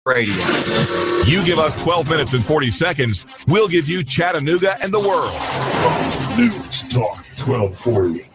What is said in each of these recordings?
Radio. You give us 12 minutes and 40 seconds, we'll give you Chattanooga and the world. News Talk 1240.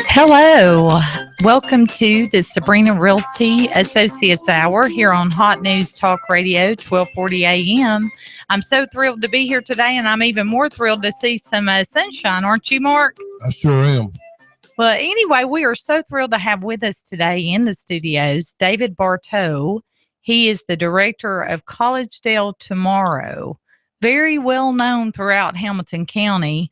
Hello. Welcome to the Sabrena Realty Associates Hour here on Hot News Talk Radio, 1240 AM. I'm so thrilled to be here today, and I'm even more thrilled to see some sunshine. Aren't you, Mark? I sure am. Well, anyway, we are so thrilled to have with us today in the studios David Bartow. He is the director of Collegedale Tomorrow, very well known throughout Hamilton County.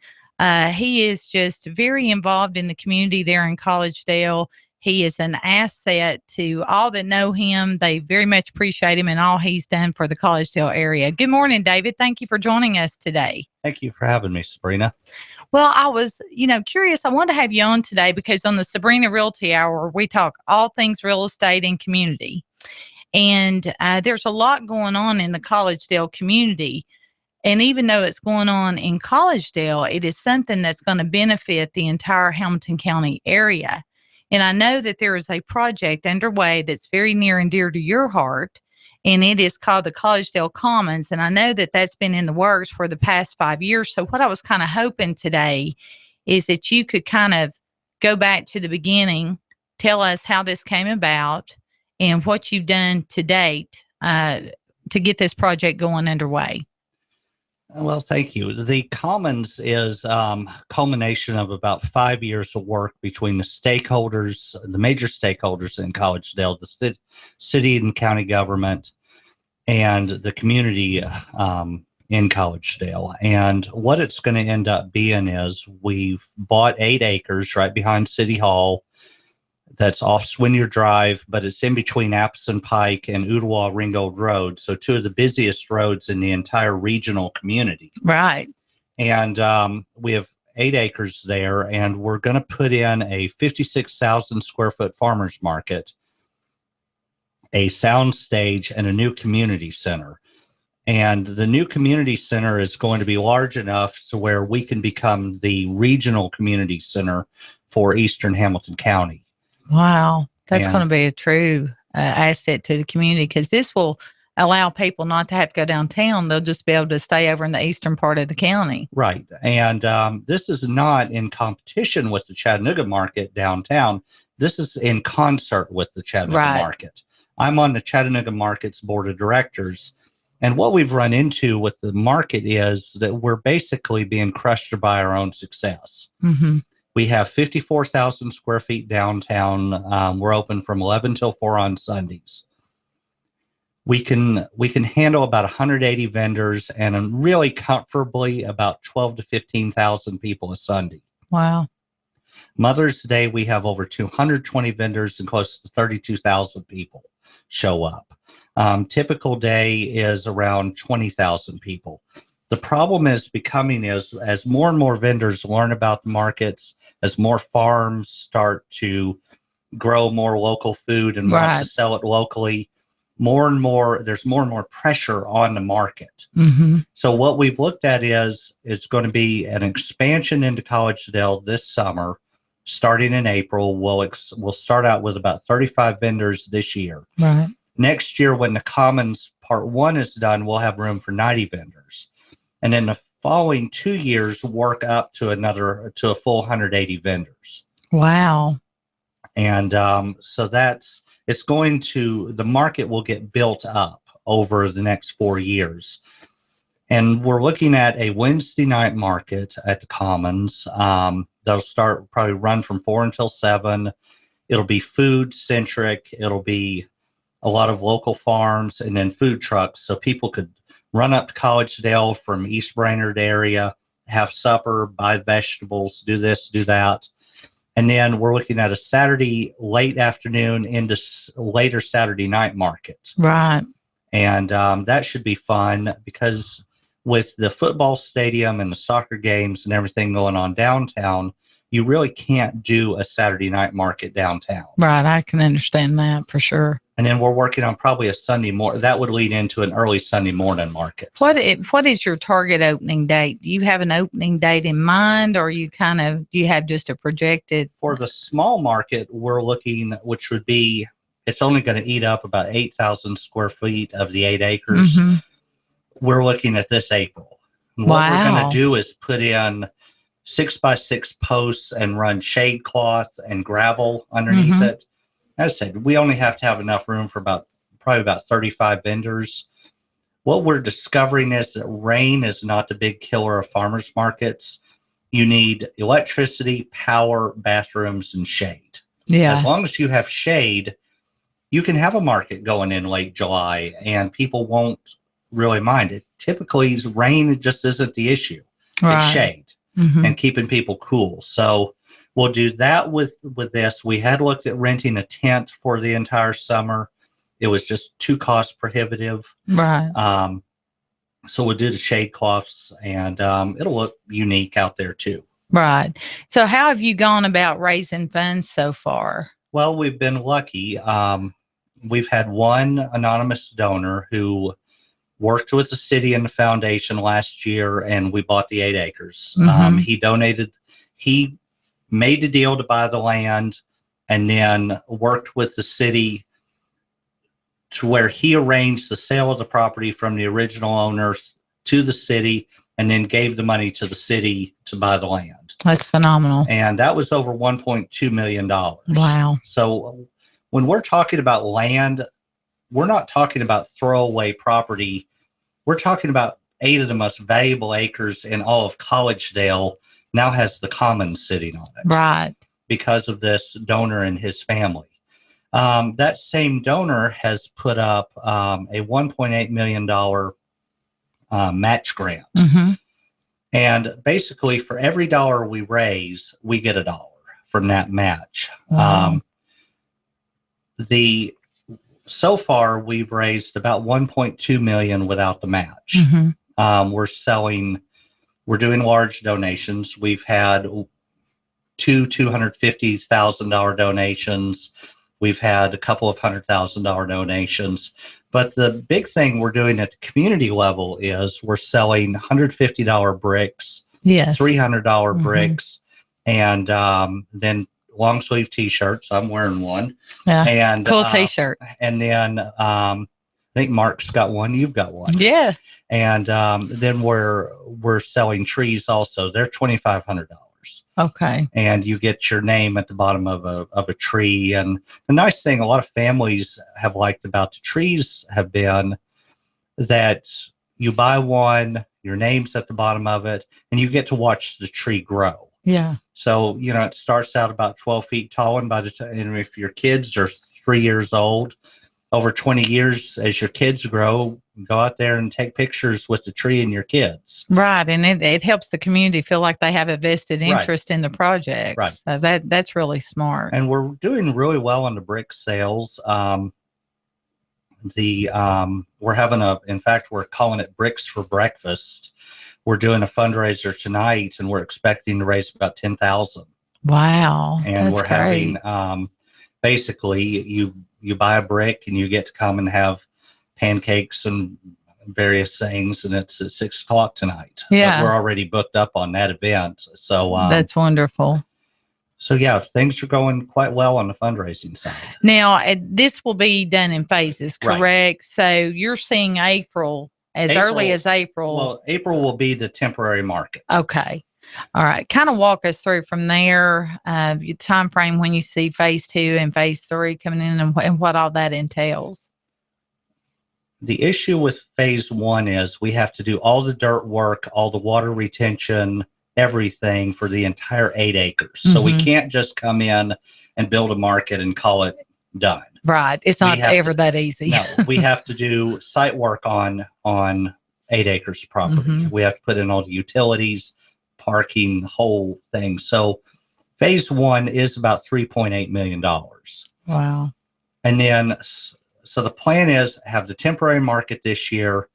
He is just very involved in the community there in Collegedale. He is an asset to all that know him. They very much appreciate him and all he's done for the Collegedale area. Good morning, David. Thank you for joining us today. Thank you for having me, Sabrena. Well, I was, curious. I wanted to have you on today because on the Sabrena Realty Hour, we talk all things real estate and community. And there's a lot going on in the Collegedale community. And even though it's going on in Collegedale, it is something that's going to benefit the entire Hamilton County area. And I know that there is a project underway that's very near and dear to your heart, and it is called the Collegedale Commons. And I know that that's been in the works for the past 5 years. So what I was kind of hoping today is that you could kind of go back to the beginning, tell us how this came about and what you've done to date to get this project going underway. Well, thank you. The Commons is a culmination of about 5 years of work between the stakeholders, the major stakeholders in Collegedale, the city and county government, and the community in Collegedale. And what it's going to end up being is we've bought 8 acres right behind City Hall. That's off Swinier Drive, but it's in between Appleton Pike and Ooltewah Ringgold Road. So 2 of the busiest roads in the entire regional community. Right. And we have 8 acres there, and we're going to put in a 56,000 square foot farmers market, a sound stage, and a new community center. And the new community center is going to be large enough to where we can become the regional community center for Eastern Hamilton County. Wow. That's going to be a true asset to the community because this will allow people not to have to go downtown. They'll just be able to stay over in the eastern part of the county. Right. And this is not in competition with the Chattanooga market downtown. This is in concert with the Chattanooga market. I'm on the Chattanooga market's board of directors. And what we've run into with the market is that we're basically being crushed by our own success. Mm-hmm. We have 54,000 square feet downtown. We're open from 11 till 4 on Sundays. We can handle about 180 vendors and really comfortably about 12 to 15,000 people a Sunday. Wow. Mother's Day, we have over 220 vendors and close to 32,000 people show up. Typical day is around 20,000 people. The problem is becoming as more and more vendors learn about the markets, as more farms start to grow more local food and want to sell it locally, there's more and more pressure on the market. Mm-hmm. So what we've looked at is it's going to be an expansion into Collegedale this summer, starting in April. We'll start out with about 35 vendors this year. Right. Next year, when the Commons Part 1 is done, we'll have room for 90 vendors. And in the following 2 years, work up to a full 180 vendors. Wow. And so the market will get built up over the next 4 years. And we're looking at a Wednesday night market at the Commons. They'll probably run from 4 until 7. It'll be food centric. It'll be a lot of local farms and then food trucks. So people could run up to Collegedale from East Brainerd area, have supper, buy vegetables, do this, do that. And then we're looking at a Saturday late afternoon into later Saturday night market. Right. And that should be fun because with the football stadium and the soccer games and everything going on downtown, you really can't do a Saturday night market downtown. Right. I can understand that for sure. And then we're working on probably a Sunday morning. That would lead into an early Sunday morning market. What is your target opening date? Do you have an opening date in mind, or do you have just a projected? For the small market, we're looking, which would be, it's only going to eat up about 8,000 square feet of the 8 acres. Mm-hmm. We're looking at this April. And Wow. what we're going to do is put in 6x6 posts and run shade cloth and gravel underneath Mm-hmm. it. As I said, we only have to have enough room for probably about 35 vendors. What we're discovering is that rain is not the big killer of farmers markets. You need electricity, power, bathrooms, and shade. Yeah. As long as you have shade, you can have a market going in late July and people won't really mind it. Typically, rain just isn't the issue. Right. It's shade Mm-hmm. and keeping people cool. So we'll do that with this. We had looked at renting a tent for the entire summer. It was just too cost prohibitive. Right. So we'll do the shade cloths, and it'll look unique out there too. Right. So how have you gone about raising funds so far? Well, we've been lucky. We've had one anonymous donor who worked with the city and the foundation last year, and we bought the 8 acres. Mm-hmm. He made the deal to buy the land and then worked with the city to where he arranged the sale of the property from the original owners to the city and then gave the money to the city to buy the land. That's phenomenal. And that was over $1.2 million. Wow. So when we're talking about land, we're not talking about throwaway property. We're talking about 8 of the most valuable acres in all of Collegedale now has the commons sitting on it. Right. Because of this donor and his family. That same donor has put up a $1.8 million match grant. Mm-hmm. And basically, for every dollar we raise, we get $1 from that match. Wow. So far, we've raised about $1.2 million without the match. Mm-hmm. We're doing large donations. We've had two $250,000 donations. We've had a couple of $100,000 donations. But the big thing we're doing at the community level is we're selling $150 bricks, Yes. $300 Mhm. bricks, and then long sleeve T-shirts. I'm wearing one. Yeah. And Cool T-shirt. And then I think Mark's got one. You've got one. Yeah. And then we're selling trees also. They're $2,500. Okay. And you get your name at the bottom of a tree. And the nice thing a lot of families have liked about the trees have been that you buy one, your name's at the bottom of it, and you get to watch the tree grow. Yeah. So, it starts out about 12 feet tall, and by the time, if your kids are 3 years old, over 20 years, as your kids grow, go out there and take pictures with the tree and your kids. Right. And it helps the community feel like they have a vested interest in the project. Right. So that's really smart. And we're doing really well on the brick sales. We're calling it Bricks for Breakfast. We're doing a fundraiser tonight, and we're expecting to raise about $10,000. Wow. And that's we're great. having, basically, you buy a brick and you get to come and have pancakes and various things, and it's at 6:00 tonight. Yeah. But we're already booked up on that event. So That's wonderful. So yeah, things are going quite well on the fundraising side. Now, this will be done in phases, correct? Right. So you're seeing April early as April. Well, April will be the temporary market. Okay. All right. Kind of walk us through from there, your time frame when you see phase 2 and phase 3 coming in and what all that entails. The issue with phase 1 is we have to do all the dirt work, all the water retention, everything for the entire 8 acres. So we can't just come in and build a market and call it done. Right. It's not ever that easy. No, we have to do site work on 8 acres property. We have to put in all the utilities, parking, whole thing. So phase 1 is about $3.8 million. Wow. And then, so the plan is have the temporary market this year.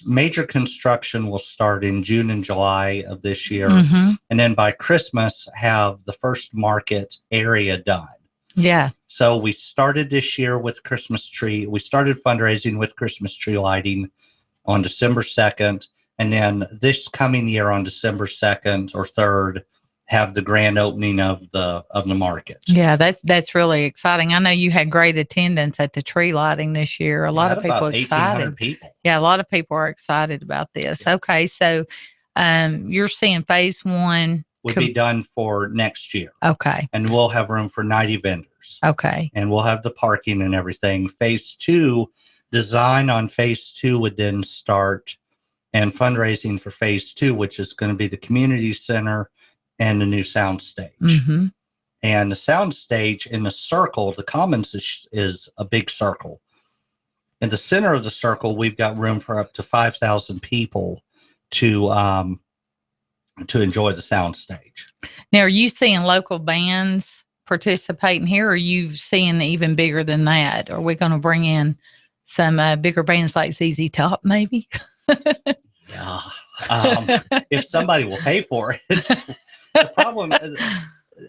Major construction will start in June and July of this year. And then by Christmas, have the first market area done. Yeah. So we started this year with Christmas tree. We started fundraising with Christmas tree lighting on December 2nd. And then this coming year on December 2nd or 3rd, have the grand opening of the market. Yeah, that's really exciting. I know you had great attendance at the tree lighting this year. A lot of people excited. People. Yeah, a lot of people are excited about this. Yeah. Okay, so you're seeing phase 1 would be done for next year. Okay. And we'll have room for 90 vendors. Okay. And we'll have the parking and everything. Phase 2, design on phase 2 would then start, and fundraising for phase 2, which is going to be the community center and the new sound stage. Mm-hmm. And the sound stage in the circle, the commons is a big circle. In the center of the circle, we've got room for up to 5,000 people to enjoy the sound stage. Now, are you seeing local bands participating here, or are you seeing even bigger than that? Are we going to bring in some bigger bands like ZZ Top, maybe? Yeah. If somebody will pay for it. The problem is,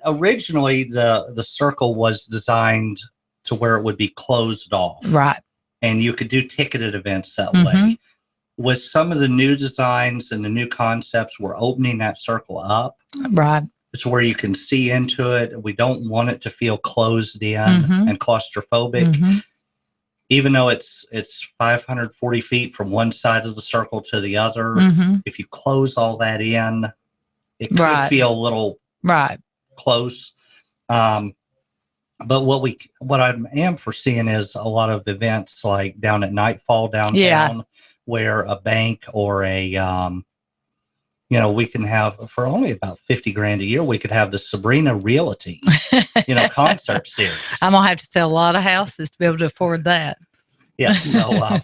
originally the circle was designed to where it would be closed off. Right. And you could do ticketed events that way. With some of the new designs and the new concepts, we're opening that circle up. Right. It's where you can see into it. We don't want it to feel closed in and claustrophobic. Even though it's 540 feet from one side of the circle to the other, if you close all that in, it could feel a little close. But what I am foreseeing is a lot of events like down at Nightfall downtown, where a bank or a we can have, for only about $50,000 a year, we could have the Sabrena Realty, concert series. I'm gonna have to sell a lot of houses to be able to afford that. Yeah. So,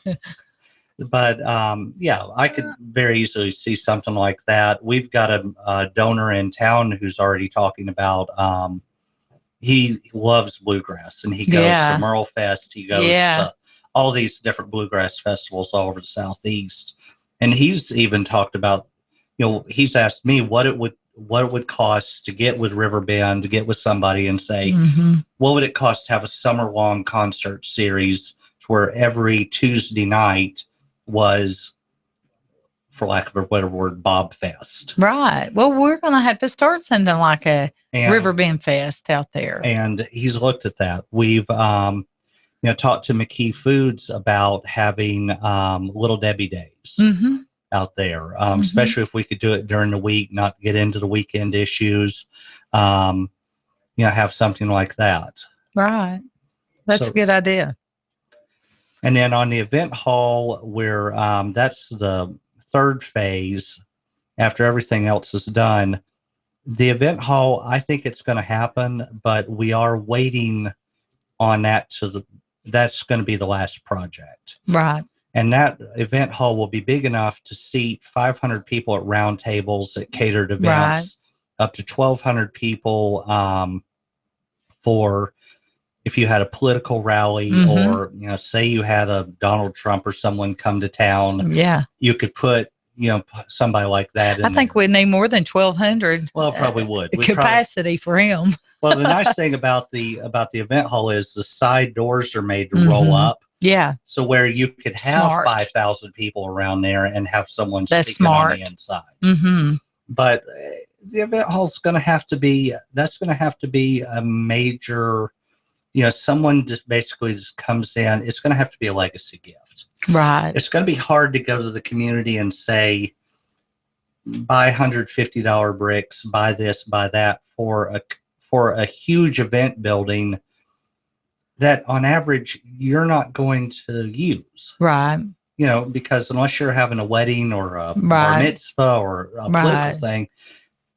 but I could very easily see something like that. We've got a donor in town who's already talking about. He loves bluegrass, and he goes to Merle Fest. He goes to all these different bluegrass festivals all over the Southeast, and he's even talked about. He's asked me what it would cost to get with Riverbend, to get with somebody and say, what would it cost to have a summer-long concert series where every Tuesday night was, for lack of a better word, Bob Fest. Right. Well, we're going to have to start something like a Riverbend Fest out there. And he's looked at that. We've, talked to McKee Foods about having Little Debbie Days. Out there, especially if we could do it during the week, not get into the weekend issues, have something like that. Right. That's a good idea. And then on the event hall, where that's the third phase after everything else is done, the event hall, I think it's going to happen, but we are waiting on that. That's going to be the last project. Right. And that event hall will be big enough to seat 500 people at round tables at catered events, up to 1,200 people for if you had a political rally or, say you had a Donald Trump or someone come to town. Yeah. You could put, somebody like that in I think we'd need more than 1,200. Well, probably would. Capacity for him. Well, the nice thing about the event hall is the side doors are made to roll up. Yeah. So where you could have 5,000 people around there and have someone speaking on the inside. But the event hall's going to have to be, a major, someone just basically just comes in. It's going to have to be a legacy gift. Right. It's going to be hard to go to the community and say, buy $150 bricks, buy this, buy that for a huge event building that on average you're not going to use. Right. Because unless you're having a wedding or a bar mitzvah or a political thing,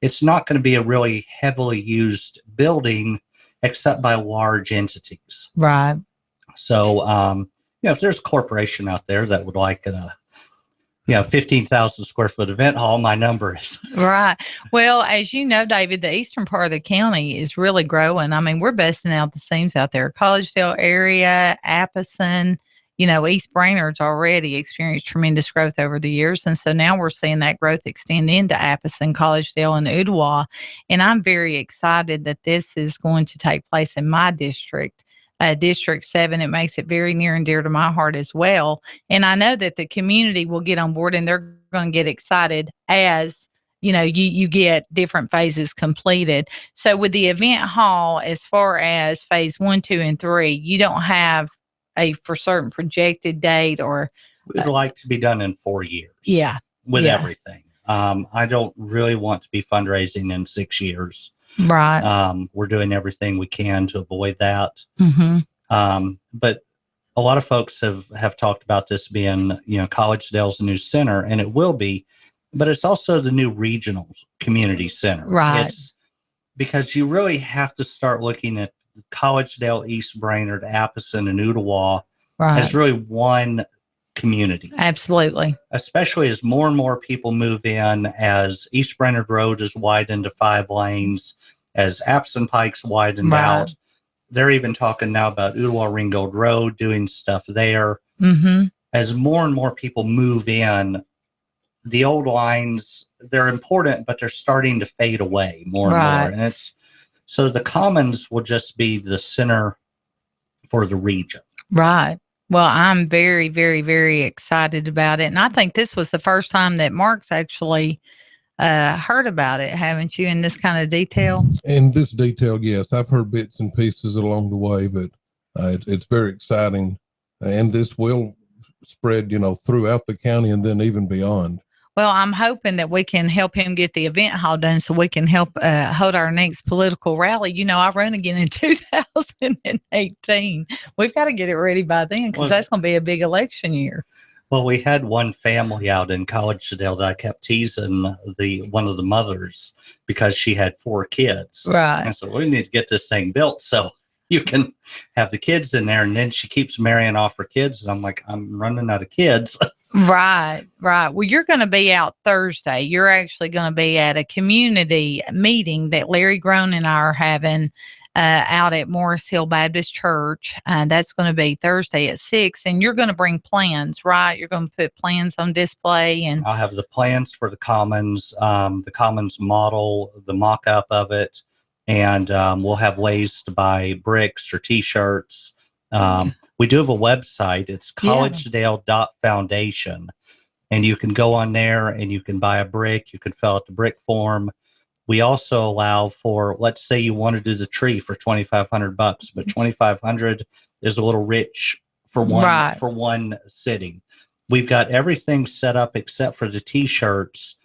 it's not going to be a really heavily used building except by large entities. Right. So, if there's a corporation out there that would like a 15,000 square foot event hall, my number is. Right. Well, as you know, David, the eastern part of the county is really growing. I mean, we're busting out the seams out there. Collegedale area, Appleton, East Brainerd's already experienced tremendous growth over the years. And so now we're seeing that growth extend into Appleton, Collegedale, and Ooltewah. And I'm very excited that this is going to take place in my district. District 7. It makes it very near and dear to my heart as well. And I know that the community will get on board and they're going to get excited as, you get different phases completed. So with the event hall, as far as phase 1, 2, and 3, you don't have a for certain projected date or. We'd like to be done in 4 years. Yeah. With everything. I don't really want to be fundraising in 6 years. Right. We're doing everything we can to avoid that. Mm-hmm. But a lot of folks have talked about this being, Collegedale's new center, and it will be, but it's also the new regional community center. Right. It's because you really have to start looking at Collegedale, East Brainerd, Appleton, and Ottawa as really one community. Absolutely. Especially as more and more people move in, as East Brainerd Road is widened to 5 lanes, as Appleton Pike's widened out. They're even talking now about Ottawa Ringgold Road, doing stuff there. Mm-hmm. As more and more people move in, the old lines, they're important, but they're starting to fade away more and more. And so the Commons will just be the center for the region. Right. Well, I'm very, very, very excited about it. And I think this was the first time that Mark's actually heard about it, haven't you, in this kind of detail? In this detail, yes. I've heard bits and pieces along the way, but it's very exciting. And this will spread, throughout the county and then even beyond. Well, I'm hoping that we can help him get the event hall done so we can help hold our next political rally. I run again in 2018. We've got to get it ready by then because that's going to be a big election year. Well, we had one family out in Collegedale that I kept teasing one of the mothers because she had 4 kids. Right. And so we need to get this thing built so you can have the kids in there. And then she keeps marrying off her kids. And I'm like, I'm running out of kids. Right. Well, you're going to be out Thursday. You're actually going to be at a community meeting that Larry Groen and I are having out at Morris Hill Baptist Church. That's going to be Thursday at 6. And you're going to bring plans, right? You're going to put plans on display. And I'll have the plans for the Commons model, the mock-up of it. And we'll have ways to buy bricks or T-shirts. We do have a website. It's collegedale.foundation. And you can go on there and you can buy a brick. You can fill out the brick form. We also allow for, let's say you want to do the tree for $2,500, but $2,500 is a little rich for one sitting. We've got everything set up except for the T-shirts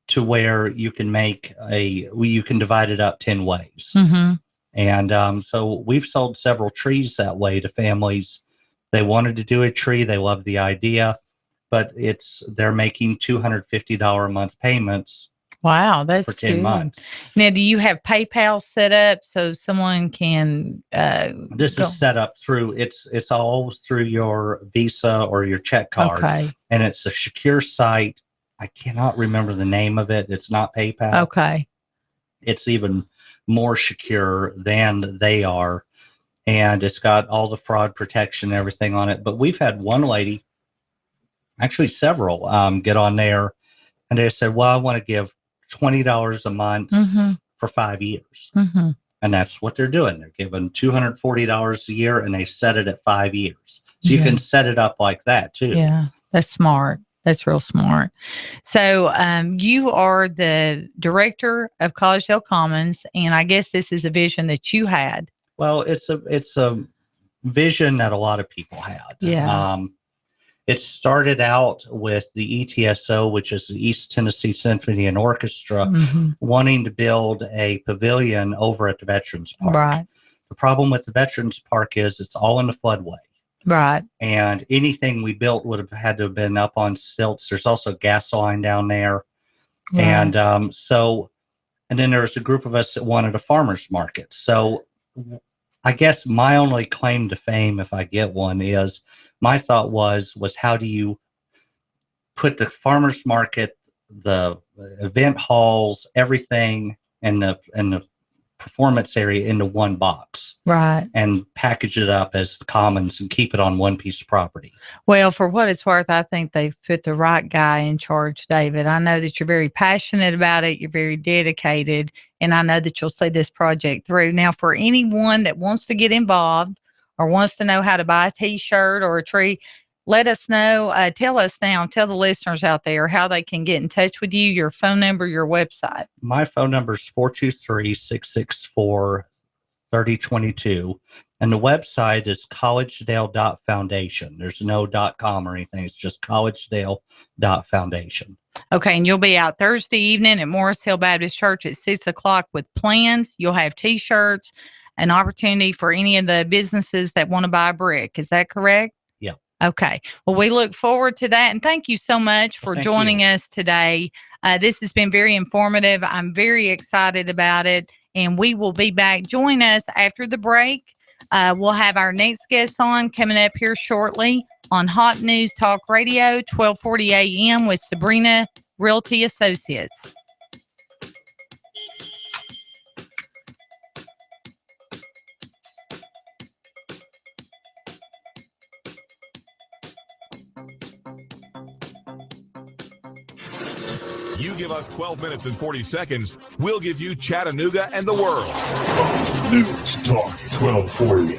to where you can you can divide it up 10 ways. Mm-hmm. And so we've sold several trees that way to families. They wanted to do a tree. They loved the idea, but they're making $250 a month payments. Wow, that's for 10 months. Now, do you have PayPal set up so someone can? This is set up through. It's all through your Visa or your check card. Okay. And it's a secure site. I cannot remember the name of it. It's not PayPal. Okay. It's even more secure than they are, and it's got all the fraud protection and everything on it. But we've had one lady, actually several, get on there, and they said, "Well, I want to give $20 a month for 5 years." Mm-hmm. And that's what they're doing. They're giving $240 a year, and they set it at 5 years. So you can set it up like that too. Yeah, that's smart. That's real smart. So you are the director of Collegedale Commons, and I guess this is a vision that you had. Well, it's a vision that a lot of people had. Yeah. It started out with the ETSO, which is the East Tennessee Symphony and Orchestra, wanting to build a pavilion over at the Veterans Park. Right. The problem with the Veterans Park is it's all in the floodway. Right. And anything we built would have had to have been up on stilts. There's also a gas line down there. Right. And and then there was a group of us that wanted a farmer's market. So I guess my only claim to fame, if I get one, is my thought was how do you put the farmer's market, the event halls, everything, and the performance area into one box, right, and package it up as the Commons and keep it on one piece of property. Well, for what it's worth, I think they've put the right guy in charge, David. I know that you're very passionate about it. You're very dedicated, and I know that you'll see this project through. Now, for anyone that wants to get involved or wants to know how to buy a T-shirt or a tree, let us know. Tell us now, tell the listeners out there how they can get in touch with you, your phone number, your website. My phone number is 423-664-3022. And the website is collegedale.foundation. There's no .com or anything. It's just collegedale.foundation. Okay, and you'll be out Thursday evening at Morris Hill Baptist Church at 6 o'clock with plans. You'll have T-shirts, an opportunity for any of the businesses that want to buy a brick. Is that correct? Yeah. Okay. Well, we look forward to that. And thank you so much for joining us today. This has been very informative. I'm very excited about it. And we will be back. Join us after the break. We'll have our next guest on coming up here shortly on Hot News Talk Radio, 1240 a.m. with Sabrena Realty Associates. You give us 12 minutes and 40 seconds, we'll give you Chattanooga and the world. News Talk 1240.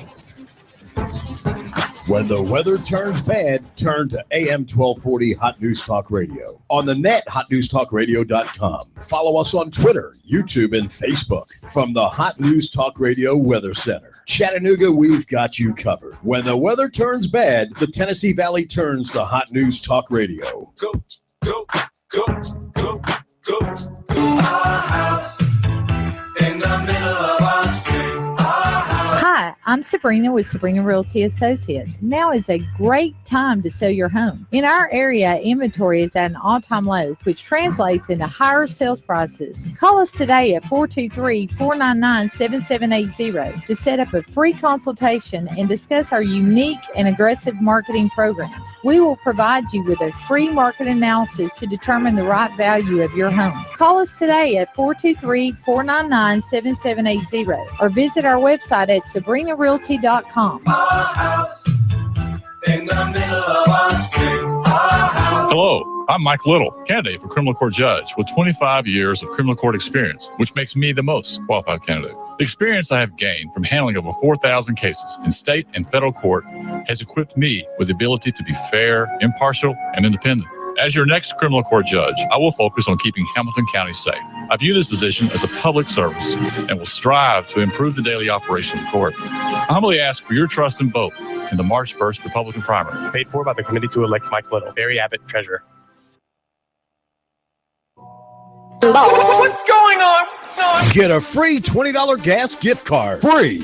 When the weather turns bad, turn to AM 1240 Hot News Talk Radio. On the net, hotnewstalkradio.com. Follow us on Twitter, YouTube, and Facebook. From the Hot News Talk Radio Weather Center. Chattanooga, we've got you covered. When the weather turns bad, the Tennessee Valley turns to Hot News Talk Radio. Go, go, go, go, go. Our house in the middle of our street. Hi, I'm Sabrena with Sabrena Realty Associates. Now is a great time to sell your home. In our area, inventory is at an all-time low, which translates into higher sales prices. Call us today at 423-499-7780 to set up a free consultation and discuss our unique and aggressive marketing programs. We will provide you with a free market analysis to determine the right value of your home. Call us today at 423-499-7780 or visit our website at SabrenaRealty.com. Hello, I'm Mike Little, candidate for criminal court judge with 25 years of criminal court experience, which makes me the most qualified candidate. The experience I have gained from handling over 4,000 cases in state and federal court has equipped me with the ability to be fair, impartial, and independent. As your next criminal court judge, I will focus on keeping Hamilton County safe. I view this position as a public service and will strive to improve the daily operations of court. I humbly ask for your trust and vote in the March 1st Republican primary. Paid for by the committee to elect Mike Little. Barry Abbott, Treasurer. What's going on? Get a free $20 gas gift card. Free.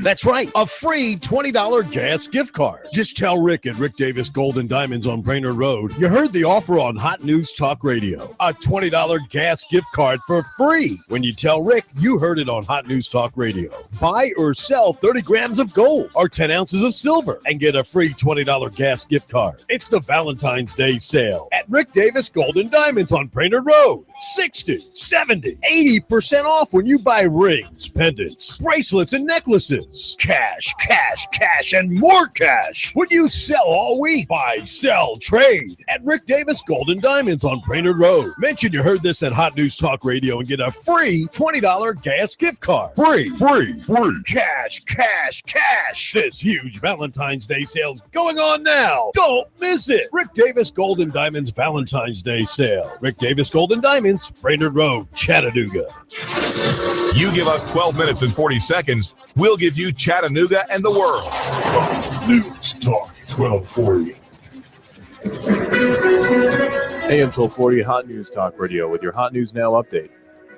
That's right, a free $20 gas gift card. Just tell Rick at Rick Davis Gold and Diamonds on Brainerd Road you heard the offer on Hot News Talk Radio. A $20 gas gift card for free. When you tell Rick you heard it on Hot News Talk Radio. Buy or sell 30 grams of gold or 10 ounces of silver and get a free $20 gas gift card. It's the Valentine's Day sale at Rick Davis Gold and Diamonds on Brainerd Road. 60, 70, 80% off when you buy rings, pendants, bracelets, and necklaces. Cash, and more cash. When you sell all week, buy, sell, trade at Rick Davis Gold and Diamonds on Brainerd Road. Mention you heard this at Hot News Talk Radio and get a free $20 gas gift card. Free. Cash. This huge Valentine's Day sale's going on now. Don't miss it. Rick Davis Gold and Diamonds Valentine's Day sale. Rick Davis Gold and Diamonds, Brainerd Road, Chattanooga. You give us 12 minutes and 40 seconds, we'll give you Chattanooga and the world. News Talk 1240. AM 1240 Hot News Talk Radio with your Hot News Now update.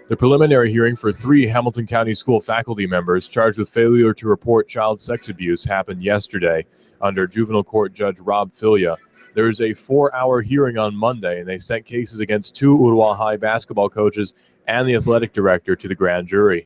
The preliminary hearing for 3 Hamilton County School faculty members charged with failure to report child sex abuse happened yesterday under Juvenile Court Judge Rob Filia. There is a 4-hour hearing on Monday, and they sent cases against 2 Ottawa High basketball coaches and the athletic director to the grand jury.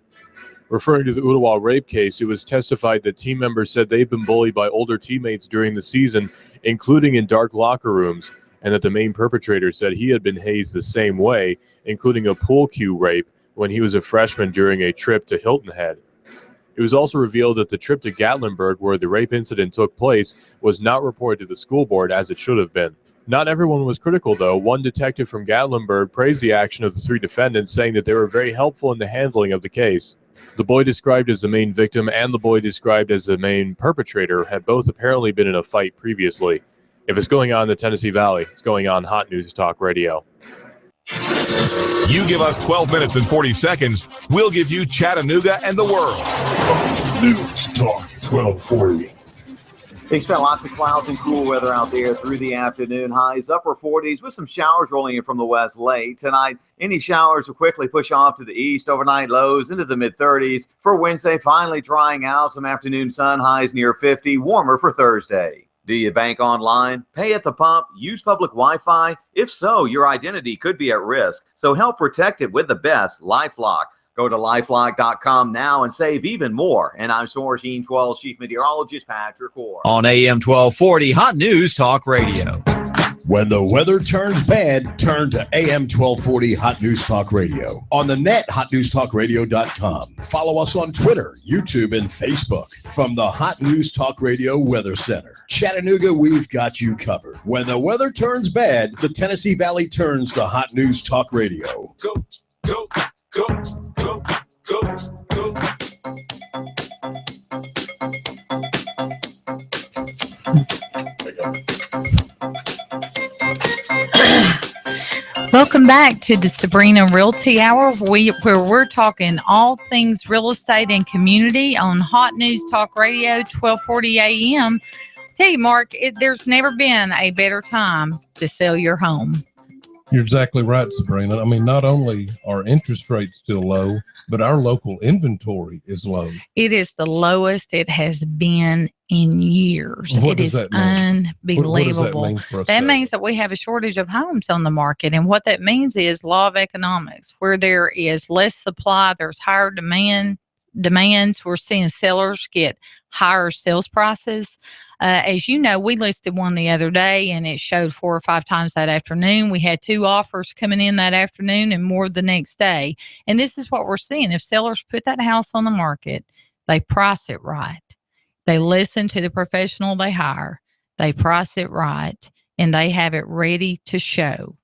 Referring to the Ottawa rape case, it was testified that team members said they've been bullied by older teammates during the season, including in dark locker rooms, and that the main perpetrator said he had been hazed the same way, including a pool cue rape when he was a freshman during a trip to Hilton Head. It was also revealed that the trip to Gatlinburg, where the rape incident took place, was not reported to the school board as it should have been. Not everyone was critical, though. One detective from Gatlinburg praised the action of the 3 defendants, saying that they were very helpful in the handling of the case. The boy described as the main victim and the boy described as the main perpetrator had both apparently been in a fight previously. If it's going on in the Tennessee Valley, it's going on Hot News Talk Radio. You give us 12 minutes and 40 seconds, we'll give you Chattanooga and the world. News Talk 1240. Expect lots of clouds and cool weather out there through the afternoon. Highs upper 40s with some showers rolling in from the west late. Tonight, any showers will quickly push off to the east. Overnight lows into the mid-30s. For Wednesday, finally drying out. Some afternoon sun, highs near 50. Warmer for Thursday. Do you bank online, pay at the pump, use public Wi-Fi? If so, your identity could be at risk. So help protect it with the best, LifeLock. Go to lifelock.com now and save even more. And I'm Source 12 Chief Meteorologist Patrick Orr. On AM 1240, Hot News Talk Radio. When the weather turns bad, turn to AM 1240 Hot News Talk Radio. On the net, hotnewstalkradio.com. Follow us on Twitter, YouTube, and Facebook. From the Hot News Talk Radio Weather Center. Chattanooga, we've got you covered. When the weather turns bad, the Tennessee Valley turns to Hot News Talk Radio. Go, go, go, go, go, go. Welcome back to the Sabrena Realty Hour, where we're talking all things real estate and community on Hot News Talk Radio, 1240 AM. Tell you, Mark, there's never been a better time to sell your home. You're exactly right, Sabrena. I mean, not only are interest rates still low, but our local inventory is low. It is the lowest it has been in years. What it does is that mean? Unbelievable. What does that mean for us? That means that we have a shortage of homes on the market. And what that means is law of economics. Where there is less supply, there's higher demands. We're seeing sellers get higher sales prices. As you know, we listed one the other day and it showed 4 or 5 times that afternoon. We had 2 offers coming in that afternoon and more the next day. And this is what we're seeing. If sellers put that house on the market, they price it right. They listen to the professional they hire. They price it right and they have it ready to show.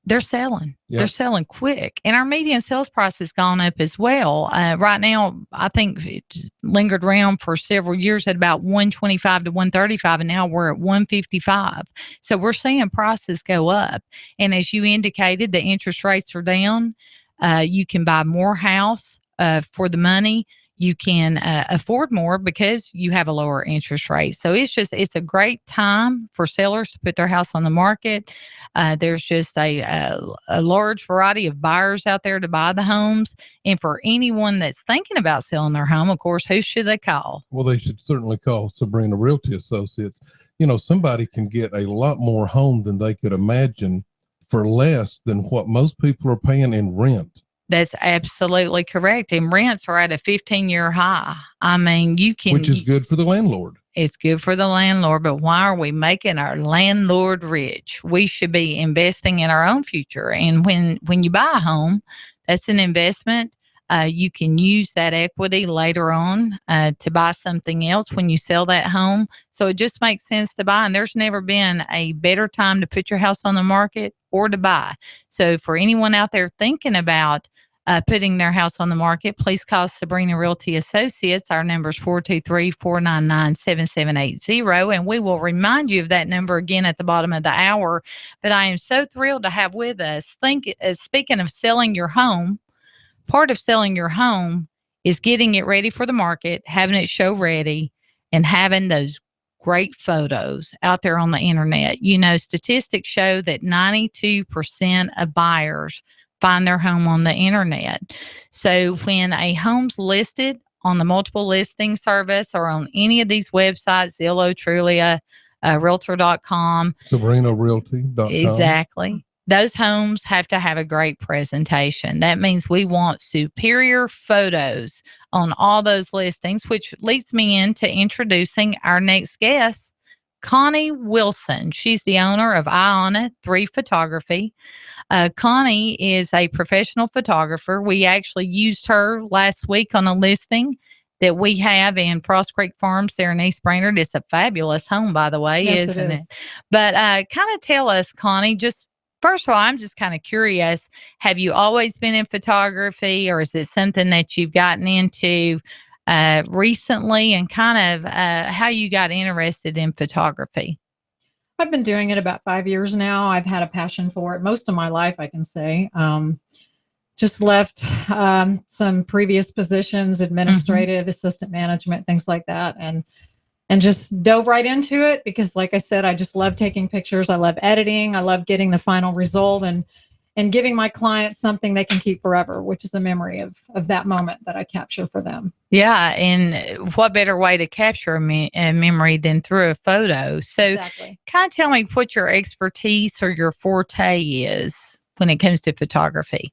They're selling. Yep. They're selling quick. And our median sales price has gone up as well. Right now, I think it lingered around for several years at about $125 to $135, and now we're at $155. So we're seeing prices go up. And as you indicated, the interest rates are down. You can buy more house for the money. You can afford more because you have a lower interest rate. So it's a great time for sellers to put their house on the market. There's just a large variety of buyers out there to buy the homes. And for anyone that's thinking about selling their home, of course, who should they call? Well, they should certainly call Sabrena Realty Associates. You know, somebody can get a lot more home than they could imagine for less than what most people are paying in rent. That's absolutely correct. And rents are at a 15-year high. I mean, which is good for the landlord. It's good for the landlord, but why are we making our landlord rich? We should be investing in our own future. And when you buy a home, that's an investment. You can use that equity later on to buy something else when you sell that home. So it just makes sense to buy. And there's never been a better time to put your house on the market or to buy. So for anyone out there thinking about putting their house on the market, please call Sabrena Realty Associates. Our number is 423-499-7780. And we will remind you of that number again at the bottom of the hour. But I am so thrilled to have with us, speaking of selling your home, part of selling your home is getting it ready for the market, having it show ready, and having those great photos out there on the internet. You know, statistics show that 92% of buyers find their home on the internet. So when a home's listed on the multiple listing service or on any of these websites, Zillow, Trulia, Realtor.com. SabrenaRealty.com. Exactly. Those homes have to have a great presentation. That means we want superior photos on all those listings, which leads me into introducing our next guest, Connie Wilson. She's the owner of Iona 3 Photography. Connie is a professional photographer. We actually used her last week on a listing that we have in Frost Creek Farms there in East Brainerd. It's a fabulous home, by the way, yes, isn't it? But kind of tell us, Connie, just First of all, I'm just kind of curious. Have you always been in photography, or is it something that you've gotten into recently, and kind of how you got interested in photography? I've been doing it about 5 years now. I've had a passion for it most of my life, I can say. Just left some previous positions, administrative, assistant management, things like that, and just dove right into it because, like I said, I just love taking pictures. I love editing. I love getting the final result and giving my clients something they can keep forever, which is a memory of that moment that I capture for them. Yeah, and what better way to capture a memory than through a photo? So Exactly. kind of tell me what your expertise or your forte is when it comes to photography.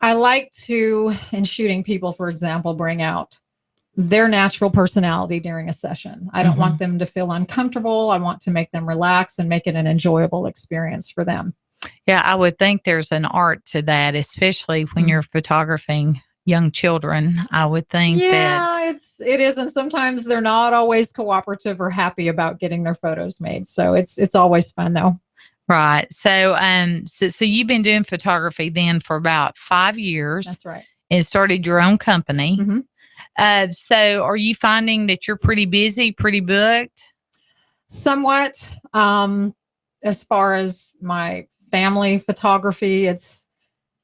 I like to, in shooting people, for example, bring out their natural personality during a session. I don't want them to feel uncomfortable. I want to make them relax and make it an enjoyable experience for them. Yeah, I would think there's an art to that, especially when you're photographing young children. I would think that it is, and sometimes they're not always cooperative or happy about getting their photos made. So it's always fun though. Right. So so you've been doing photography then for about 5 years. That's right. And started your own company. So are you finding that you're pretty busy, pretty booked? Somewhat. As far as my family photography, it's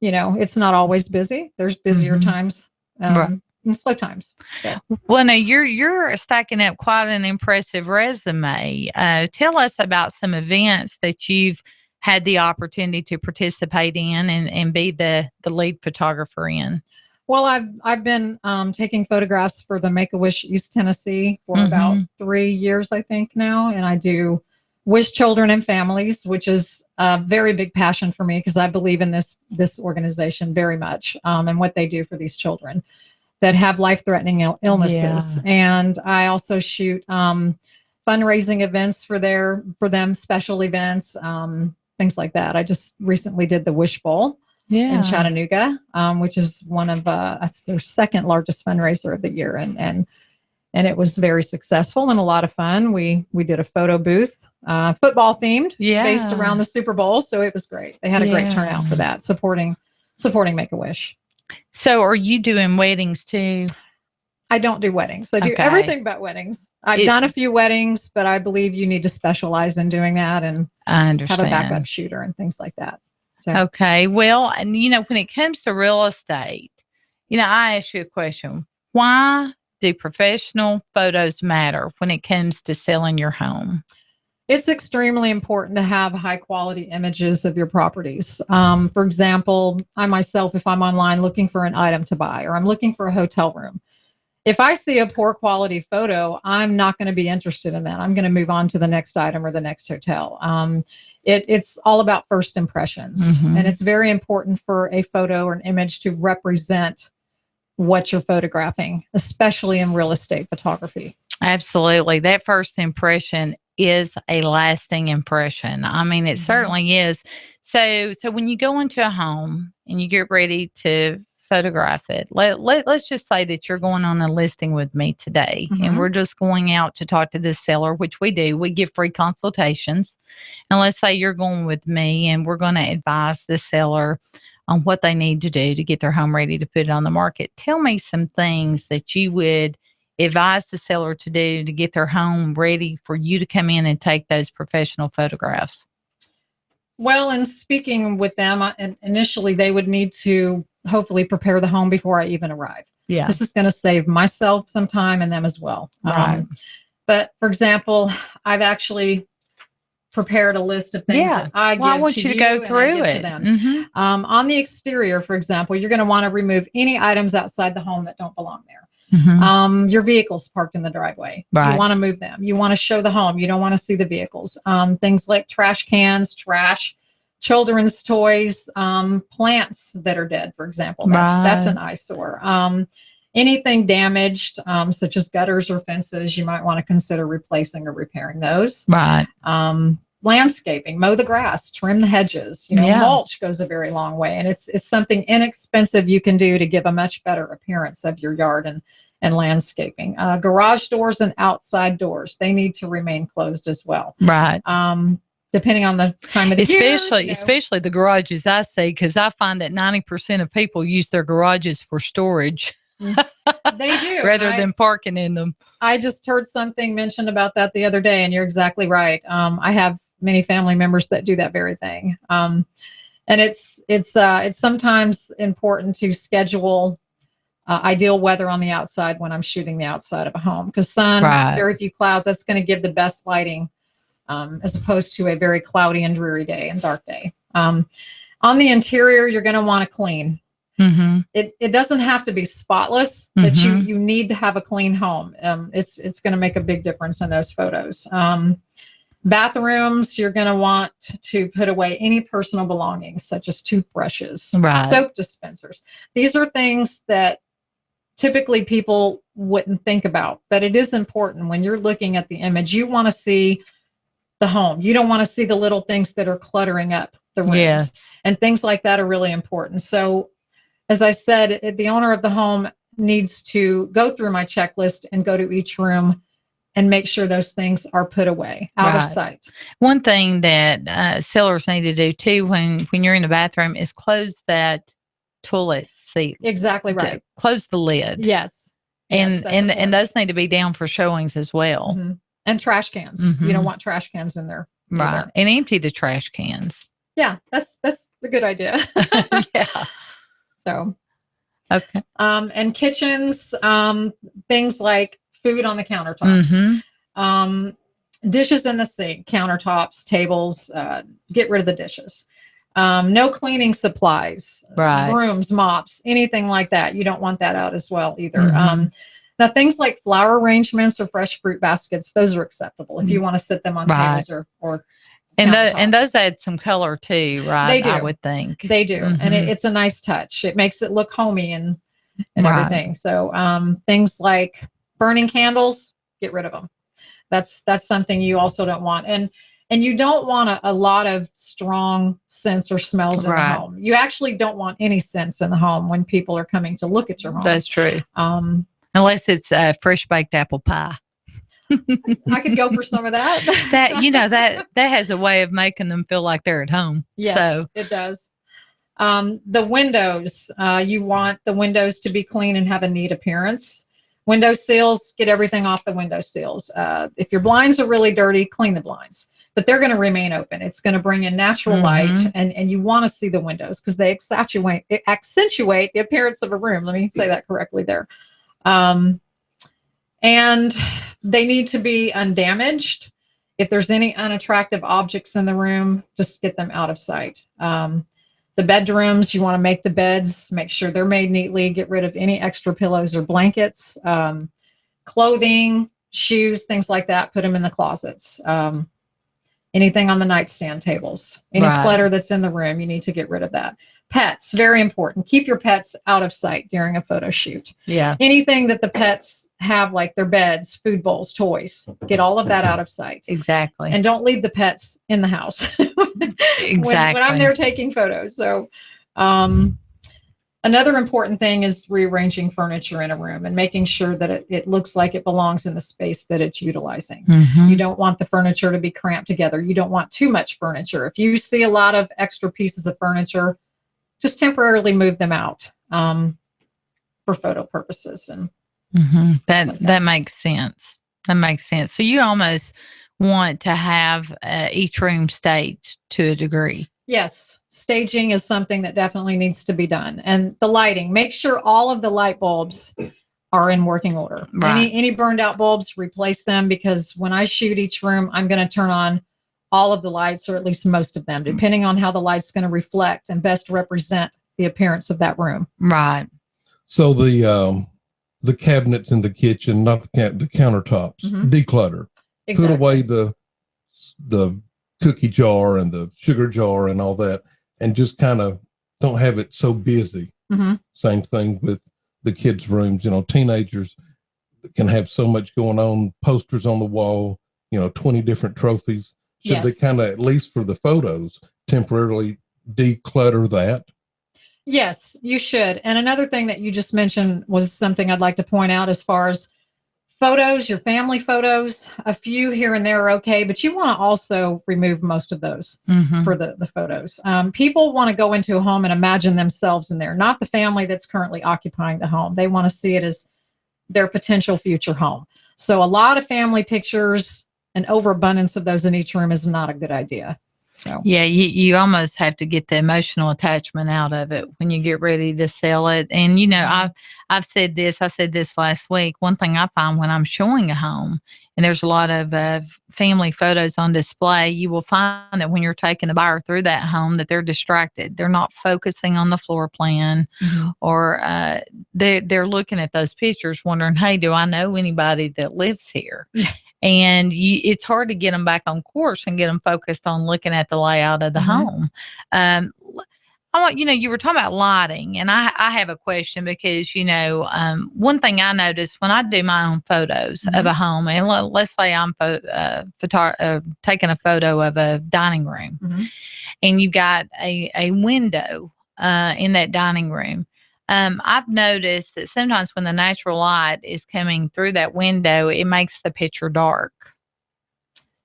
not always busy. There's busier times and slow times. So. Well, now you're stacking up quite an impressive resume. Tell us about some events that you've had the opportunity to participate in and be the lead photographer in. Well, I've been taking photographs for the Make-A-Wish East Tennessee for about 3 years, I think now, and I do Wish Children and Families, which is a very big passion for me because I believe in this organization very much and what they do for these children that have life-threatening illnesses. And I also shoot fundraising events for them, special events, things like that. I just recently did the Wish Bowl in Chattanooga, which is one of that's their second largest fundraiser of the year, and it was very successful and a lot of fun. We did a photo booth, football themed, based around the Super Bowl, so it was great. They had a great turnout for that, supporting Make-A-Wish. So, are you doing weddings too? I don't do weddings. I do everything but weddings. I've done a few weddings, but I believe you need to specialize in doing that and I understand. Have a backup shooter and things like that. So. Okay. Well, and when it comes to real estate, I ask you a question. Why do professional photos matter when it comes to selling your home? It's extremely important to have high quality images of your properties. For example, I myself, if I'm online looking for an item to buy, or I'm looking for a hotel room, if I see a poor quality photo, I'm not going to be interested in that. I'm going to move on to the next item or the next hotel. It's all about first impressions. And it's very important for a photo or an image to represent what you're photographing, especially in real estate photography. Absolutely. That first impression is a lasting impression. I mean, it certainly is. So when you go into a home and you get ready to photograph it, let's just say that you're going on a listing with me today and we're just going out to talk to this seller, which we do. We give free consultations. And let's say you're going with me and we're going to advise the seller on what they need to do to get their home ready to put it on the market. Tell me some things that you would advise the seller to do to get their home ready for you to come in and take those professional photographs. Well, in speaking with them, initially they would need to hopefully prepare the home before I even arrive. Yeah. This is going to save myself some time and them as well. Right. But for example, I've actually prepared a list of things that I give I want you to go through it. To them. On the exterior, for example, you're going to want to remove any items outside the home that don't belong there. Your vehicles parked in the driveway. Right. You want to move them. You want to show the home. You don't want to see the vehicles. Things like trash cans, trash, children's toys, plants that are dead, for example. That's an eyesore. Anything damaged, such as gutters or fences, you might want to consider replacing or repairing those. Right. Landscaping, mow the grass, trim the hedges. Mulch goes a very long way, and it's something inexpensive you can do to give a much better appearance of your yard and landscaping. Garage doors and outside doors, they need to remain closed as well. Right. depending on the time of the year. Especially the garages I see, because I find that 90% of people use their garages for storage. They do. Rather than parking in them. I just heard something mentioned about that the other day, and you're exactly right. I have many family members that do that very thing. And it's sometimes important to schedule ideal weather on the outside when I'm shooting the outside of a home, because sun, very few clouds, that's going to give the best lighting, as opposed to a very cloudy and dreary day and dark day. On the interior, you're going to want to clean. Mm-hmm. It doesn't have to be spotless, but you need to have a clean home. It's going to make a big difference in those photos. Bathrooms, you're going to want to put away any personal belongings, such as toothbrushes, soap dispensers. These are things that typically people wouldn't think about, but it is important when you're looking at the image. You want to see the home. You don't want to see the little things that are cluttering up the rooms, and things like that are really important. So, as I said, the owner of the home needs to go through my checklist and go to each room and make sure those things are put away out of sight. One thing that sellers need to do too when you're in the bathroom is close that toilet seat. Exactly right. Close the lid. Yes. And those need to be down for showings as well. Mm-hmm. And trash cans. You don't want trash cans in there. Right. Either. And empty the trash cans. Yeah, that's a good idea. Yeah. So, okay. And kitchens, things like food on the countertops, dishes in the sink, countertops, tables, get rid of the dishes. No cleaning supplies, brooms, mops, anything like that. You don't want that out as well either. Now, things like flower arrangements or fresh fruit baskets, those are acceptable if you want to sit them on tables or and those add some color too, right? They do. I would think they do, and it's a nice touch. It makes it look homey and everything. So things like burning candles, get rid of them. That's something you also don't want, and you don't want a lot of strong scents or smells in the home. You actually don't want any scents in the home when people are coming to look at your home. That's true. Unless it's fresh baked apple pie. I could go for some of that. that has a way of making them feel like they're at home. Yes, so. It does. The windows, you want the windows to be clean and have a neat appearance. Window sills, get everything off the window sills. If your blinds are really dirty, clean the blinds. But they're going to remain open. It's going to bring in natural light, and you want to see the windows because they accentuate the appearance of a room. Let me say that correctly there. And they need to be undamaged. If there's any unattractive objects in the room, just get them out of sight. The bedrooms, you want to make the beds, make sure they're made neatly, get rid of any extra pillows or blankets, clothing, shoes, things like that, put them in the closets. Anything on the nightstand tables, any clutter that's in the room, you need to get rid of that. Pets, very important. Keep your pets out of sight during a photo shoot. Yeah. Anything that the pets have, like their beds, food bowls, toys, get all of that out of sight. Exactly. And don't leave the pets in the house. Exactly. When I'm there taking photos. So, another important thing is rearranging furniture in a room and making sure that it looks like it belongs in the space that it's utilizing. You don't want the furniture to be cramped together. You don't want too much furniture. If you see a lot of extra pieces of furniture, just temporarily move them out for photo purposes. And that makes sense. That makes sense. So you almost want to have each room staged to a degree. Yes. Staging is something that definitely needs to be done. And the lighting, make sure all of the light bulbs are in working order. Any burned out bulbs, replace them, because when I shoot each room, I'm going to turn on all of the lights, or at least most of them, depending on how the light's going to reflect and best represent the appearance of that room. Right. So the cabinets in the kitchen, not the countertops, declutter. Exactly. Put away the cookie jar and the sugar jar and all that, and just kind of don't have it so busy. Same thing with the kids' rooms. Teenagers can have so much going on, posters on the wall, 20 different trophies. Should they kind of, at least for the photos, temporarily declutter that? Yes, you should. And another thing that you just mentioned was something I'd like to point out as far as Photos, your family photos, a few here and there are okay, but you want to also remove most of those for the photos. People want to go into a home and imagine themselves in there, not the family that's currently occupying the home. They want to see it as their potential future home. So a lot of family pictures, an overabundance of those in each room is not a good idea. So. Yeah, you almost have to get the emotional attachment out of it when you get ready to sell it. And, you know, I've said this, I said this last week. One thing I find when I'm showing a home and there's a lot of family photos on display, you will find that when you're taking the buyer through that home that they're distracted. They're not focusing on the floor plan or they're looking at those pictures wondering, hey, do I know anybody that lives here? And it's hard to get them back on course and get them focused on looking at the layout of the home. You were talking about lighting, and I have a question because, you know, one thing I noticed when I do my own photos of a home, and let's say I'm taking a photo of a dining room, and you got a window in that dining room. I've noticed that sometimes when the natural light is coming through that window, it makes the picture dark.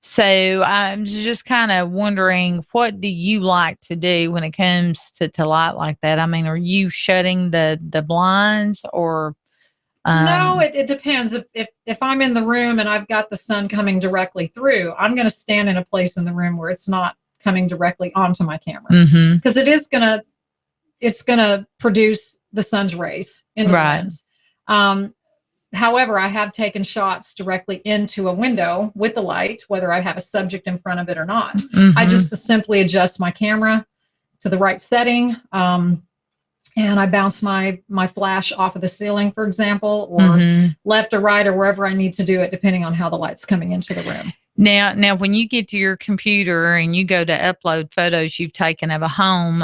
So I'm just kind of wondering, what do you like to do when it comes to light like that? I mean, are you shutting the blinds or? No, it depends. If I'm in the room and I've got the sun coming directly through, I'm going to stand in a place in the room where it's not coming directly onto my camera, because it's going to produce the sun's rays in the lens. However, I have taken shots directly into a window with the light, whether I have a subject in front of it or not. I just simply adjust my camera to the right setting. And I bounce my flash off of the ceiling, for example, or left or right or wherever I need to do it, depending on how the light's coming into the room. Now, when you get to your computer and you go to upload photos you've taken of a home,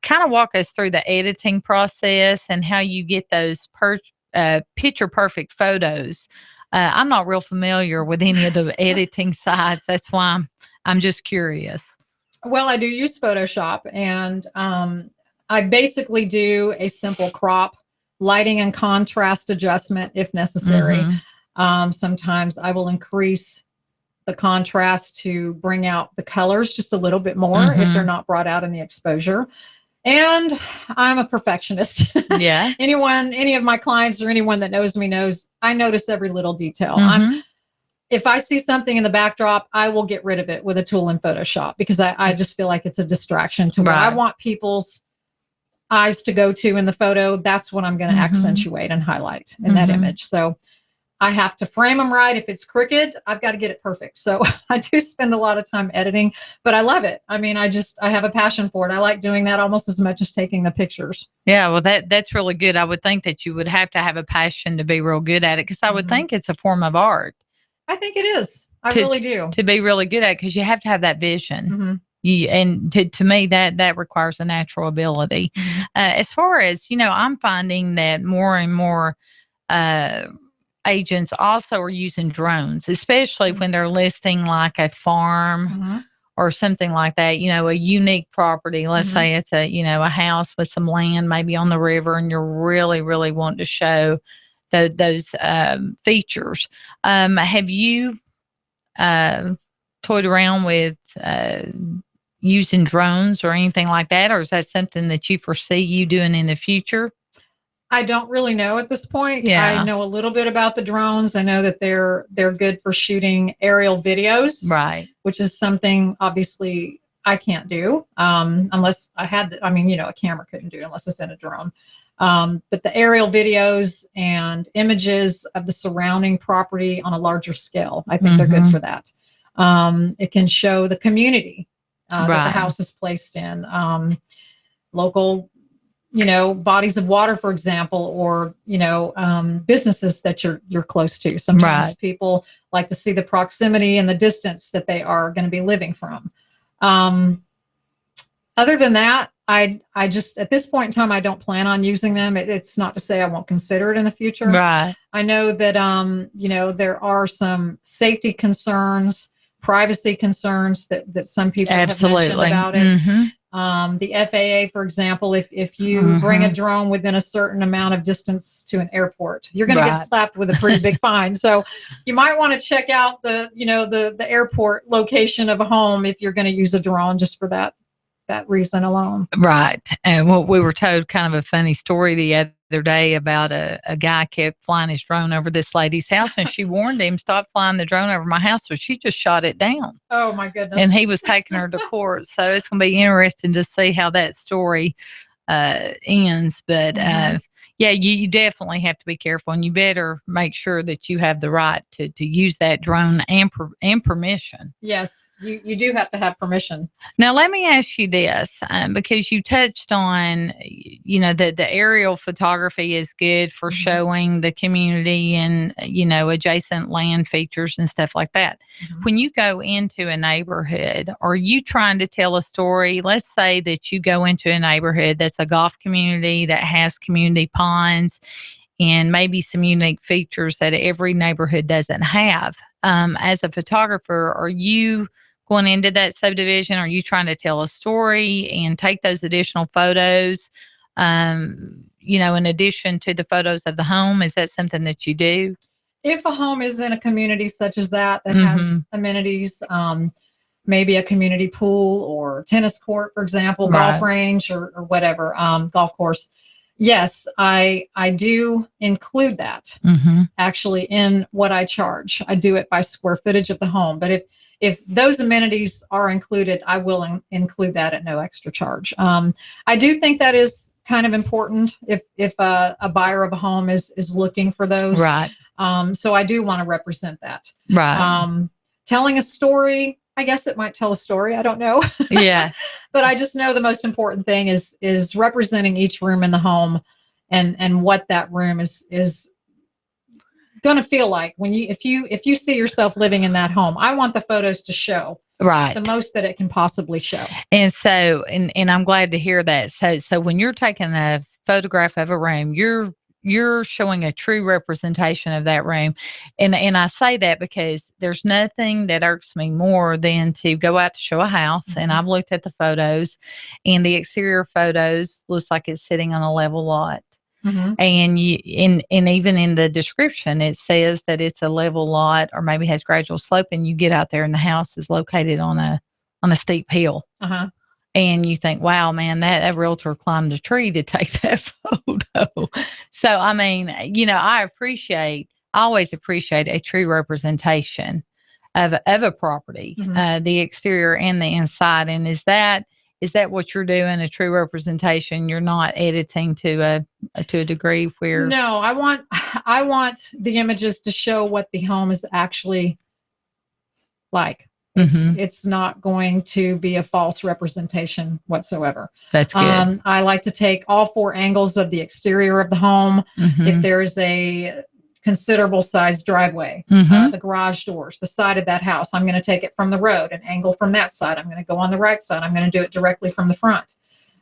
kind of walk us through the editing process and how you get those picture perfect photos. I'm not real familiar with any of the editing sites. That's why I'm just curious. Well, I do use Photoshop, and I basically do a simple crop, lighting and contrast adjustment if necessary. Sometimes I will increase the contrast to bring out the colors just a little bit more if they're not brought out in the exposure. And I'm a perfectionist. Yeah. Any of my clients or anyone that knows me knows I notice every little detail. If I see something in the backdrop, I will get rid of it with a tool in Photoshop, because I just feel like it's a distraction to what I want people's eyes to go to in the photo. That's what I'm going to accentuate and highlight in that image. So I have to frame them right. If it's crooked, I've got to get it perfect. So I do spend a lot of time editing, but I love it. I mean, I have a passion for it. I like doing that almost as much as taking the pictures. Yeah, well, that's really good. I would think that you would have to have a passion to be real good at it, because I would think it's a form of art. I think it is. I really do. To be really good at it, because you have to have that vision. And to me, that requires a natural ability. As far as, you know, I'm finding that more and more agents also are using drones, especially when they're listing like a farm or something like that, you know, a unique property. Let's say it's a house with some land maybe on the river, and you're really, really wanting to show those features. Have you toyed around with using drones or anything like that? Or is that something that you foresee you doing in the future? I don't really know at this point. I know a little bit about the drones. I know that they're good for shooting aerial videos, which is something obviously I can't do unless I had, a camera couldn't do unless it's in a drone. But the aerial videos and images of the surrounding property on a larger scale, I think they're good for that. It can show the community that the house is placed in, local, bodies of water, for example, or, businesses that you're close to. Sometimes people like to see the proximity and the distance that they are going to be living from. Other than that, I just, at this point in time, I don't plan on using them. It's not to say I won't consider it in the future. I know that, there are some safety concerns, privacy concerns that some people have mentioned about it. The FAA, for example, if you bring a drone within a certain amount of distance to an airport, you're going to get slapped with a pretty big fine. So you might want to check out the airport location of a home if you're going to use a drone just for that reason alone. Right. And what we were told kind of a funny story the other day about a guy kept flying his drone over this lady's house, and she warned him, stop flying the drone over my house. So she just shot it down. Oh my goodness. And he was taking her to court. So it's going to be interesting to see how that story ends. But yeah, you definitely have to be careful, and you better make sure that you have the right to use that drone and permission. Yes, you do have to have permission. Now, let me ask you this, because you touched on, the aerial photography is good for showing the community and, adjacent land features and stuff like that. When you go into a neighborhood, are you trying to tell a story? Let's say that you go into a neighborhood that's a golf community that has community ponds and maybe some unique features that every neighborhood doesn't have. As a photographer, are you going into that subdivision? Are you trying to tell a story and take those additional photos, in addition to the photos of the home? Is that something that you do? If a home is in a community such as that has amenities, maybe a community pool or tennis court, for example, golf range or whatever, golf course. Yes, I do include that actually in what I charge. I do it by square footage of the home. But if those amenities are included, I will include that at no extra charge. I do think that is kind of important if a buyer of a home is looking for those. Right. So I do want to represent that. Right. Telling a story, I guess it might tell a story. I don't know. Yeah. But I just know the most important thing is representing each room in the home and what that room is going to feel like when if you see yourself living in that home. I want the photos to show the most that it can possibly show. And so, and I'm glad to hear that. So when you're taking a photograph of a room, you're showing a true representation of that room. And I say that because there's nothing that irks me more than to go out to show a house. And I've looked at the photos, and the exterior photos looks like it's sitting on a level lot. And and even in the description, it says that it's a level lot or maybe has gradual slope, and you get out there and the house is located on a steep hill. And you think, wow, man, that realtor climbed a tree to take that photo. So, I mean, I always appreciate a true representation of a property, the exterior and the inside. And is that what you're doing, a true representation? You're not editing to a degree where... No, I want the images to show what the home is actually like. It's not going to be a false representation whatsoever. That's good. I like to take all four angles of the exterior of the home. If there is a considerable size driveway, the garage doors, the side of that house, I'm going to take it from the road, an angle from that side. I'm going to go on the right side. I'm going to do it directly from the front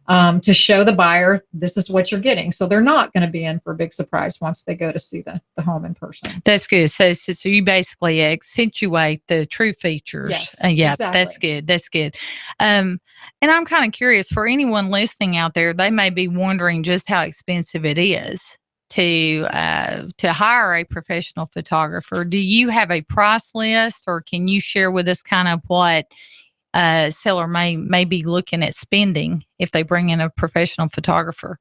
to show the buyer this is what you're getting. So they're not going to be in for a big surprise once they go to see the home in person. That's good. So you basically accentuate the true features. Yes, yeah, exactly. That's good. That's good. And I'm kind of curious, for anyone listening out there, they may be wondering just how expensive it is to hire a professional photographer. Do you have a price list, or can you share with us kind of what seller may be looking at spending if they bring in a professional photographer?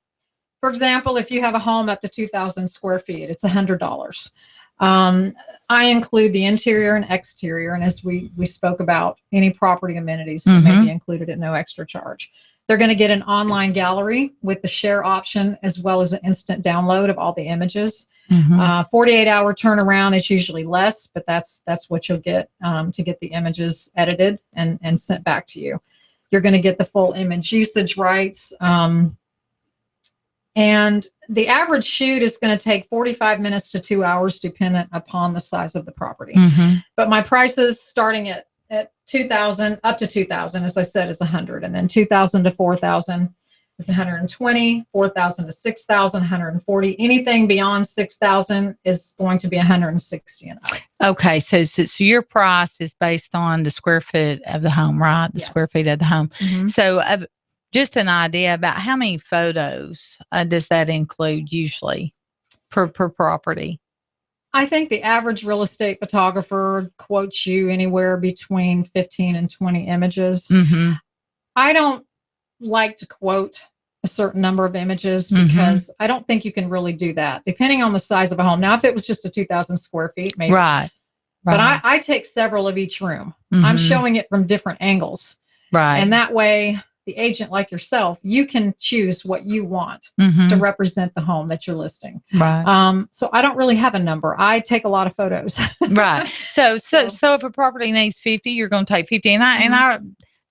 For example, if you have a home up to 2,000 square feet, it's $100. I include the interior and exterior, and as we spoke about, any property amenities that may be included at no extra charge. They're going to get an online gallery with the share option, as well as an instant download of all the images. 48-hour turnaround is usually less, but that's what you'll get to get the images edited and sent back to you. You're going to get the full image usage rights. And the average shoot is going to take 45 minutes to 2 hours, dependent upon the size of the property. But my prices starting at 2,000 up to 2,000, as I said, is 100, and then 2,000 to 4,000 is 120, 4,000 to 6,000, 140. Anything beyond 6,000 is going to be 160 and up. Okay, so your price is based on the square foot of the home, right? The square feet of the home. So Just an idea about how many photos does that include usually per property? I think the average real estate photographer quotes you anywhere between 15 and 20 images. Mm-hmm. I don't like to quote a certain number of images because I don't think you can really do that, depending on the size of a home. Now, if it was just a 2,000 square feet, maybe. Right. But I take several of each room. I'm showing it from different angles. Right. And that way, the agent like yourself, you can choose what you want to represent the home that you're listing. Right. So I don't really have a number. I take a lot of photos. Right. So if a property needs 50, you're going to take 50. And I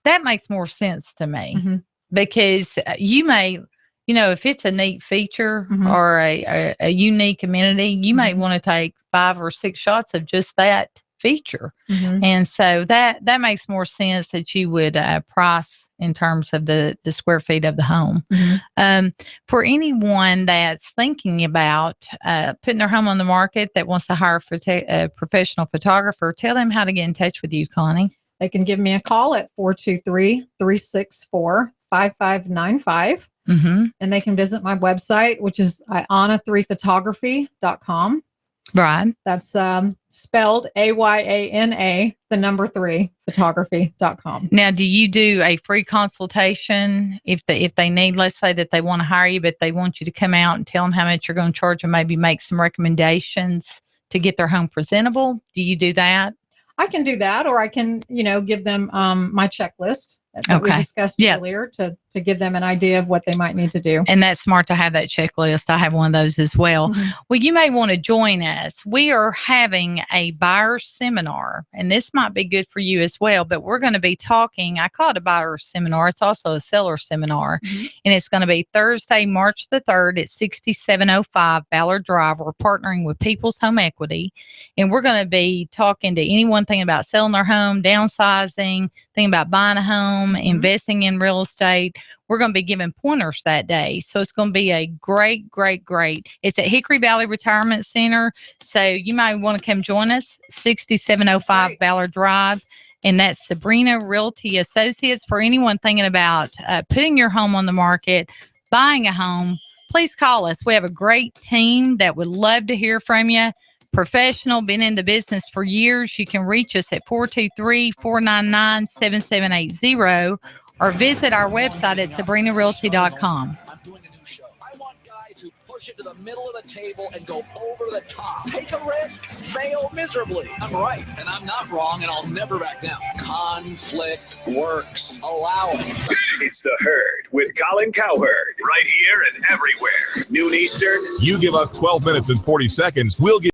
that makes more sense to me because you may, if it's a neat feature or a unique amenity, you may want to take 5 or 6 shots of just that feature. And so that makes more sense that you would price in terms of the square feet of the home. For anyone that's thinking about putting their home on the market that wants to hire a professional photographer, tell them how to get in touch with you, Connie. They can give me a call at 423-364-5595. And they can visit my website, which is iana3photography.com. Right. That's spelled AYANA, the number 3, photography.com. Now, do you do a free consultation if they need, let's say that they want to hire you, but they want you to come out and tell them how much you're going to charge and maybe make some recommendations to get their home presentable? Do you do that? I can do that, or I can, give them my checklist that we discussed earlier to give them an idea of what they might need to do. And that's smart to have that checklist. I have one of those as well. Well, you may want to join us. We are having a buyer seminar, and this might be good for you as well, but we're going to be talking, I call it a buyer seminar. It's also a seller seminar, and it's going to be Thursday, March the 3rd at 6705 Ballard Drive. We're partnering with People's Home Equity, and we're going to be talking to anyone thinking about selling their home, downsizing, thinking about buying a home, investing in real estate. We're going to be giving pointers that day. So it's going to be a great. It's at Hickory Valley Retirement Center. So you might want to come join us, 6705 Ballard Drive. And that's Sabrena Realty Associates. For anyone thinking about putting your home on the market, buying a home, please call us. We have a great team that would love to hear from you. Professional, been in the business for years. You can reach us at 423-499-7780 or visit our website at SabrenaRealty.com. I'm doing a new show. I want guys who push it to the middle of the table and go over the top. Take a risk, fail miserably. I'm right, and I'm not wrong, and I'll never back down. Conflict works. Allow it. It's The Herd with Colin Cowherd, right here and everywhere. Noon Eastern. You give us 12 minutes and 40 seconds, we'll give